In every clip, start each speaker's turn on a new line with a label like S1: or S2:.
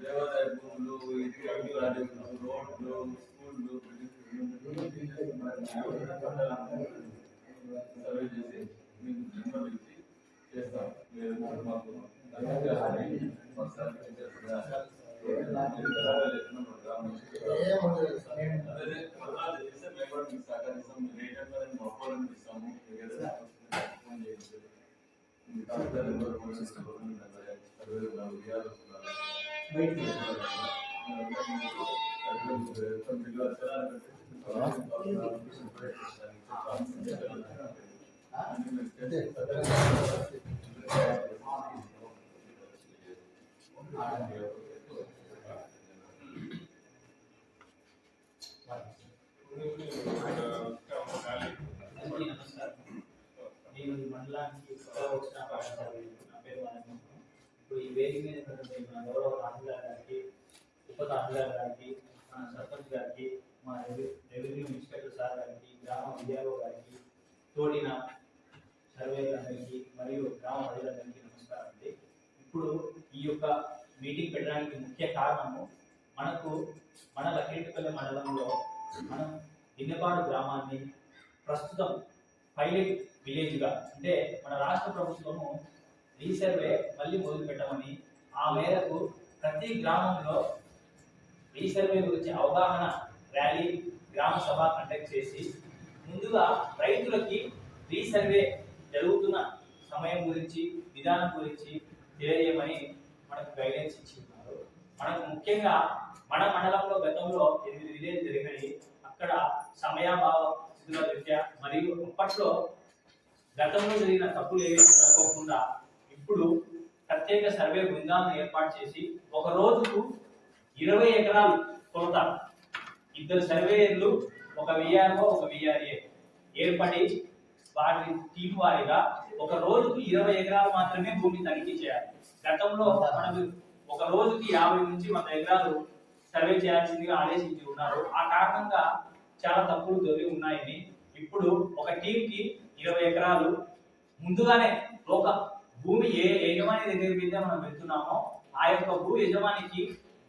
S1: దేవాదాయ భూములు రోడ్లు స్కూళ్ళు సర్వే చేసి మీకు నెంబర్ ఇచ్చి చేస్తాం. మీరు మాకు
S2: నేను మండలానికి వచ్చిన పాఠశాల నా పేరు ఇప్పుడు ఈ వేదిక మీద మన గౌరవ తహసీల్దార్ గారికి, ఉప తహసీల్దార్ గారికి, మన సర్పంచ్ గారికి, మా రెవెన్యూ ఇన్స్పెక్టర్ సార్ గారికి, గ్రామ విఆర్ఓ గారికి, తోడిన సర్వేలందరికీ మరియు గ్రామ ప్రజలందరికీ నమస్కారం అండి. ఇప్పుడు ఈ యొక్క మీటింగ్ పెట్టడానికి ముఖ్య కారణము మన లక్కిరెడ్డిపల్లి మండలంలో మనం దిన్నపాడు గ్రామాన్ని ప్రస్తుతం పైలట్ విలేజ్గా అంటే మన రాష్ట్ర ప్రభుత్వము రీసర్వే మళ్ళీ మొదలు పెట్టమని, ఆ మేరకు ప్రతి గ్రామంలో రీసర్వే గురించి అవగాహన ర్యాలీ, గ్రామ సభ కండక్ట్ చేసి ముందుగా రైతులకి రీసర్వే జరుగుతున్న సమయం గురించి, విధానం గురించి తెలియజేయమని మనకు గైడెన్స్ ఇచ్చి ఉన్నారు. మనకు ముఖ్యంగా మన మండలంలో గతంలో 8 విలేజ్ జరిగినాయి. అక్కడ సమయాభావ స్థితుల రీత్యా మరియు అప్పట్లో గతంలో జరిగిన తప్పులు ఏవి జరగకుండా ఇప్పుడు ప్రత్యేక సర్వే బృందాలను ఏర్పాటు చేసి ఒక రోజుకు 20 ఎకరాలు కొలత, 2 సర్వేయర్లు, ఒక విఆర్ఓ, ఒక విఆర్ఏ ఏర్పడి వారి టీం వారిగా ఒక రోజుకు 20 ఎకరాలు మాత్రమే భూమి తనిఖీ చేయాలి. గతంలో మనకు ఒక రోజుకి 50 నుంచి 100 ఎకరాలు సర్వే చేయాల్సిందిగా ఆదేశించి ఉన్నారు. ఆ కారణంగా చాలా తప్పులు దొరికి ఉన్నాయని ఇప్పుడు ఒక టీంకి 20 ఎకరాలు ముందుగానే ఒక భూమి ఏ యజమాని దగ్గర మీద మనం వెళ్తున్నామో ఆ యొక్క భూ యజమానికి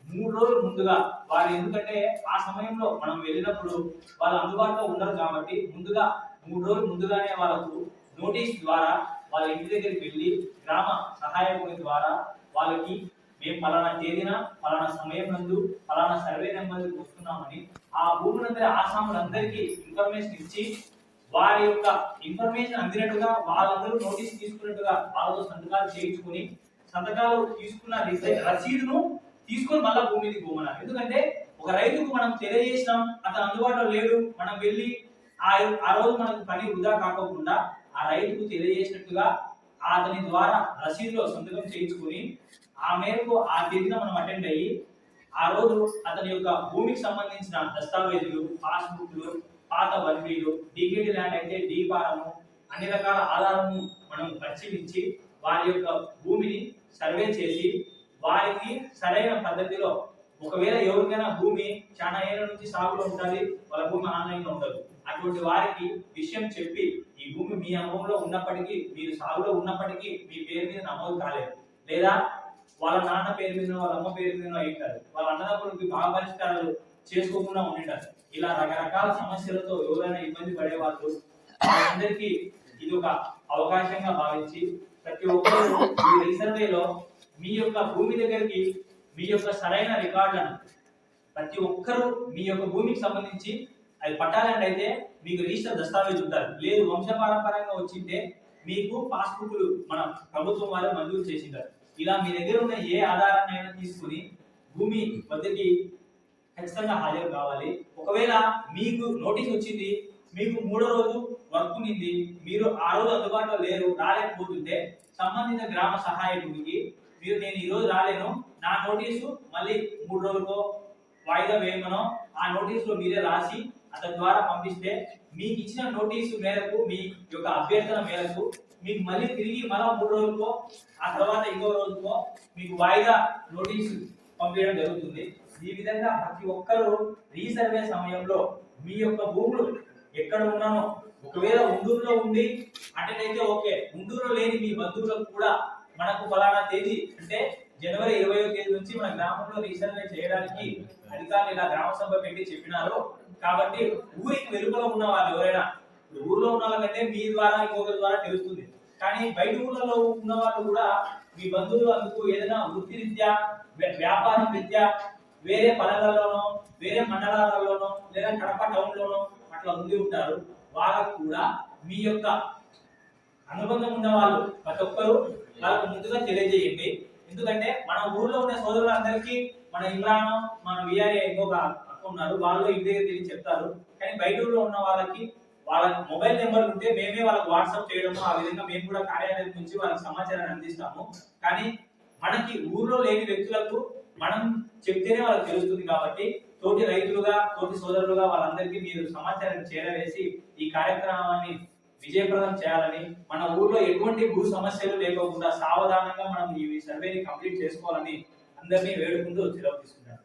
S2: 3 రోజులు ముందుగా వారు, ఎందుకంటే ఆ సమయంలో మనం వెళ్ళినప్పుడు వాళ్ళు అందుబాటులో ఉండరు కాబట్టి ముందుగా 3 రోజులు ముందుగానే వాళ్ళకు నోటీస్ ద్వారా వాళ్ళ ఇంటి దగ్గరికి వెళ్ళి గ్రామ సహాయకుని ద్వారా వాళ్ళకి మేము పలానా తేదీన పలానా సమయం నందు పలానా సర్వే నెంబర్ వస్తున్నామని ఆ భూములందరి ఆసాములందరికీ ఇన్ఫర్మేషన్ ఇచ్చి వారి యొక్క ఇన్ఫర్మేషన్ అందినట్టుగా వాళ్ళందరూ నోటీస్ తీసుకున్నట్టుగా వాళ్ళతో సంతకాలు చేయించుకుని సంతకాలు తీసుకున్న రసీదును తీసుకొని మళ్ళా భూమి మీదకి పోమన్నారు. ఎందుకంటే ఒక రైతుకు మనం తెలియజేసినాం, అతను అందుబాటులో లేడు, మనం వెళ్ళి ఆ రోజు మనకు పని వృధా కాకుండా ఆ రైతుకు తెలియజేసినట్టుగా అతని ద్వారా రసీదులో సంతకం చేయించుకుని ఆ మేరకు ఆ తేదీన మనం అటెండ్ అయ్యి ఆ రోజు అతని యొక్క భూమికి సంబంధించిన దస్తావేజులు, పాస్బుక్లు, పాత వర్గీలు, డికేటీ ల్యాండ్ అయితే డీ ఫారము, అన్ని రకాల ఆధారాలను మనం పరిశీలించి వారి యొక్క భూమిని సర్వే చేసి వారికి సరైన పద్ధతిలో, ఒకవేళ ఎవరికైనా భూమి చాలా ఏళ్ళ నుంచి సాగులో ఉంటుంది, వాళ్ళ భూమి ఆన్లైన్ లో ఉండదు, అటువంటి వారికి విషయం చెప్పి ఈ భూమి మీ అనుభవంలో ఉన్నప్పటికీ, మీరు సాగులో ఉన్నప్పటికీ మీ పేరు మీద నమోదు కాలేదు, లేదా వాళ్ళ నాన్న పేరు మీద వాళ్ళ అమ్మ పేరు మీద అయ్యారు, వాళ్ళ అన్నదమ్ములకి బాగా పరిష్కారాలు చేసుకోకుండా ఉండింటారు. ఇలా రకరకాల సమస్యలతో ఎవరైనా ఇబ్బంది పడే వాళ్ళు అందరికీ ఇది ఒక అవకాశంగా భావించి ప్రతి ఒక్కరు ఈ రీసర్వేలో మీ యొక్క భూమి దగ్గరికి మీ యొక్క సరైన రికార్డులను ప్రతి ఒక్కరూ మీ యొక్క భూమికి సంబంధించి అది పట్టాలండి అయితే మీకు రిజిస్టర్ దస్తావేజ్ ఉంటారు, లేదు వంశపారంపర్యంగా వచ్చింటే మీకు పాస్బుక్లు మన ప్రభుత్వం వారు మంజూరు చేసింటారు. ఇలా మీ దగ్గర ఉన్న ఏ ఆధారాన్ని అయినా తీసుకుని భూమి వద్దకి ఖచ్చితంగా హాజరు కావాలి. ఒకవేళ మీకు నోటీస్ వచ్చింది, మీకు 3వ రోజు వర్క్ ఉంది, మీరు ఆ రోజు అందుబాటులో లేరు, రాలేకపోతుంటే సంబంధిత గ్రామ సహాయకుడికి మీరు నేను ఈ రోజు రాలేను, నా నోటీసు మళ్ళీ 3 రోజులకో వాయిదా వేయమనో ఆ నోటీసులో మీరే రాసి అతని ద్వారా పంపిస్తే మీకు ఇచ్చిన నోటీసు మేరకు మీ యొక్క అభ్యర్థన మేరకు మీకు మళ్ళీ తిరిగి మరో 3 రోజులకో ఆ తర్వాత ఇంకో రోజుకో మీకు వాయిదా నోటీసు పంపించడం జరుగుతుంది. ఈ విధంగా ప్రతి ఒక్కరూ రీసర్వే సమయంలో మీ యొక్క భూములు ఎక్కడ ఉన్నానో ఒకవేళ ఉండూరులో ఉండి అటెండ్ ఓకే, ఉండూరులో లేని మీ బంధువులకు కూడా మనకు ఫలానా తేదీ అంటే జనవరి 20వ తేదీ నుంచి మన గ్రామంలో రీసర్వే చేయడానికి అధికారులు ఇలా గ్రామ సభ పెట్టి చెప్పినారు కాబట్టి ఊరికి వెలుపల ఉన్న వాళ్ళు ఎవరైనా ఊర్లో ఉన్న వాళ్ళకంటే మీ ద్వారా ఇంకొకరి ద్వారా తెలుస్తుంది, కానీ బయట ఊర్లలో ఉన్న వాళ్ళు కూడా మీ బంధువులు అందుకు ఏదైనా వృత్తి రీత్యా వ్యాపారం రీత్యా వేరే పల్లెలలోనో వేరే మండలాలలోనో లేదా కడప టౌన్ లోనో అట్లా ఉండి ఉంటారు, వాళ్ళకు కూడా మీ యొక్క అనుబంధం ఉన్న వాళ్ళు ప్రతి ఒక్కరు వాళ్ళకు ముందుగా తెలియజేయండి. ఎందుకంటే మన ఊర్లో ఉన్న సోదరులందరికీ మన ఇమ్రాన్ మన విఆర్ఏ ఇంకొక అక్క ఉన్నారు, వాళ్ళు ఇంటి దగ్గర తిరిగి చెప్తారు, కానీ బయట ఊర్లో ఉన్న వాళ్ళకి వాళ్ళ మొబైల్ నెంబర్ ఉంటే మేమే వాళ్ళకి వాట్సాప్ చేయడము ఆ విధంగా మేము కూడా కార్యాలయం నుంచి వాళ్ళకి సమాచారాన్ని అందిస్తాము. కానీ మనకి ఊర్లో లేని వ్యక్తులకు మనం చెప్తేనే వాళ్ళకి తెలుస్తుంది కాబట్టి తోటి రైతులుగా తోటి సోదరులుగా వాళ్ళందరికీ మీరు సమాచారాన్ని చేరవేసి ఈ కార్యక్రమాన్ని విజయప్రదం చేయాలని, మన ఊర్లో ఎటువంటి భూ సమస్యలు లేకుండా సావధానంగా మనం ఈ సర్వేని కంప్లీట్ చేసుకోవాలని అందరినీ వేడుకుంటూ సెలవు తీసుకుంటాను.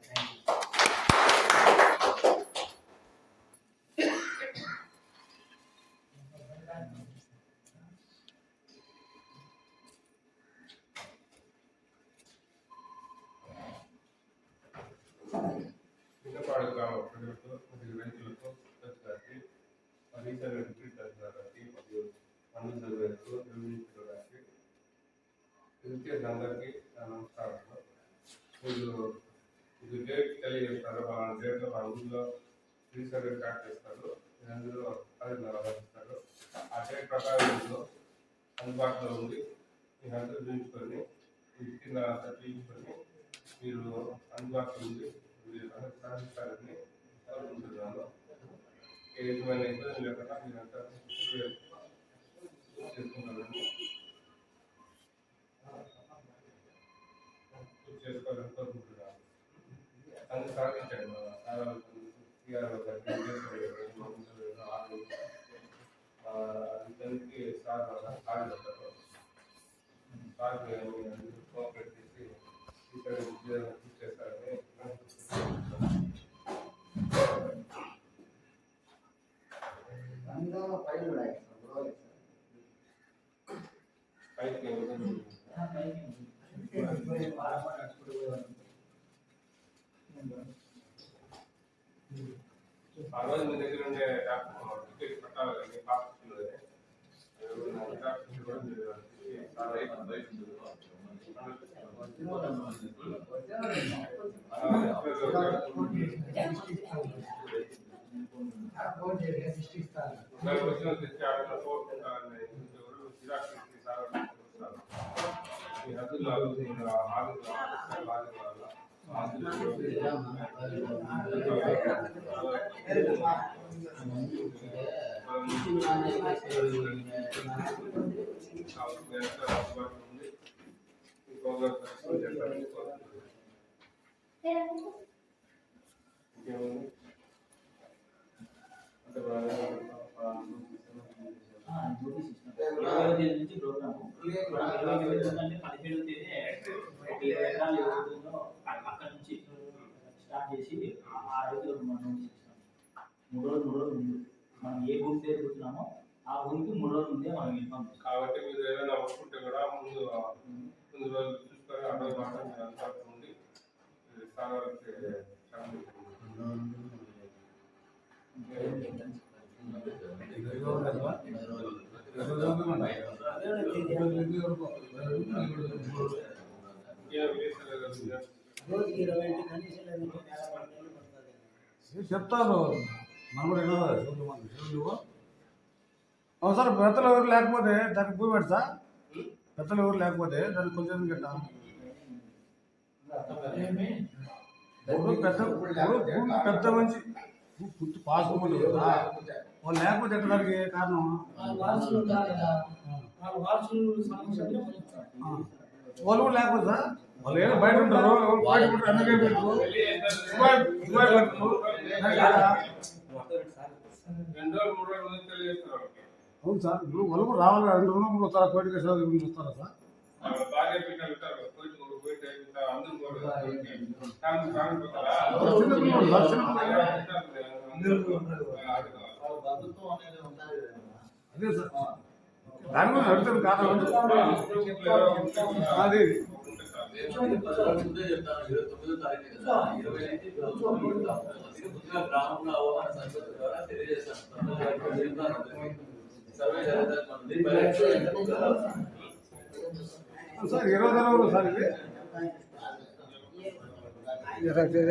S3: అందరికీ నమస్కారం. మీరు ఇది డేట్ తెలియజేస్తారు, మన డేట్లో మన ఊళ్ళో రీసర్వే స్టార్ట్ చేస్తారు, అందులో ఇస్తారు. ఆ డేట్ ప్రకారం అందుబాటులో ఉంది మీరు అందరూ చూపించుకొని కింద చూపించుకొని మీరు అందుబాటులో ఉంది సాధిస్తారని అనుకుంటున్నాను. ఎటువంటి ఇబ్బంది లేకుండా మీరంతా చేసుకుంటారని చేసుకోవాలని కోరుకుంటున్నాను. అందుకు సాధించండి అందరికీ సార్ కోఆపరేట్ చేసి ఇక్కడ ఉద్యోగం చేస్తారని ఆ రోజు మీ దగ్గర ఉండే టికెట్ పట్టాలి కానీ పాస్పోర్ట్ కూడా మీరు
S2: నుంచి ప్రోగ్రాము 17వ తేదీ 20 ఎకరాలు అక్కడ నుంచి స్టార్ట్ చేసి ఆ రైతులు మనం 3 రోజులు ముందు మనం ఏ ఊరి పేరు కూర్చున్నామో ఆ ఊరికి 3 రోజుల ముందే మనం ఇన్ఫార్మ్ చేస్తాం.
S3: కాబట్టి మీరు ఏదైనా ఒప్పుకుంటే కూడా ముందు రోజు చూసుకొని ఆ రోజు మాట మీరు అందుబాటులో ఉండి
S4: చెప్తాను మనం కూడా అవసరం. పెద్దలు ఎవరు లేకపోతే దానికి భూమి పెడతా, పెద్దలు ఎవరు లేకపోతే దానికి కొంచెం గట్టా పెద్ద మంచి పాస్బుక్ ఉంది కదా వాళ్ళు లేకపోతే ఎట్లా దానికి కారణం
S5: వారసులు ఉన్నారు కదా వాళ్ళ వారసులు సమక్షంలో
S4: వాళ్ళు కూడా లేకపోతే సార్ వాళ్ళు ఏదో బయట ఉంటారు బయట ఉంటారు అందుకే పెట్టుకో అవును సార్ ఇప్పుడు వాళ్ళు కూడా రావాలి 2 రోజులు కూడా వస్తారా కోటి కేసులు వస్తారా సార్ అదే సార్ దాని గురించి అడుగుతాను కారణం అది
S6: గ్రామంలో అవగాహన సంస్కృతి ద్వారా తెలియజేస్తాను సర్వే
S4: సార్ 20 రోజులు సార్ ఇది
S5: 9 ఇంకా 11 రోజులు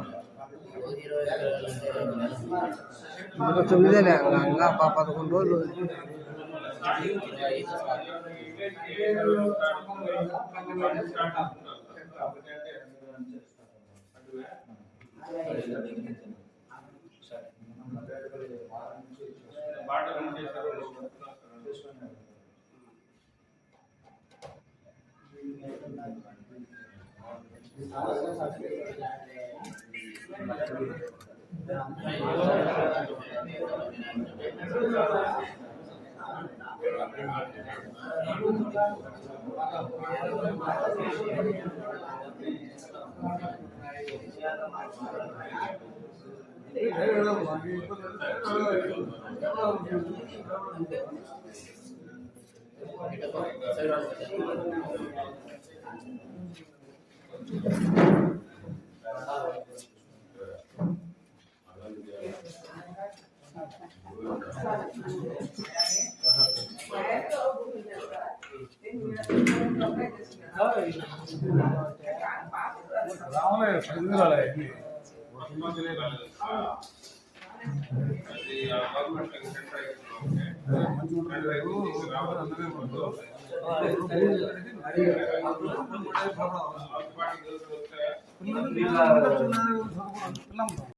S4: రావలేదు 10 రాలేదు మంచి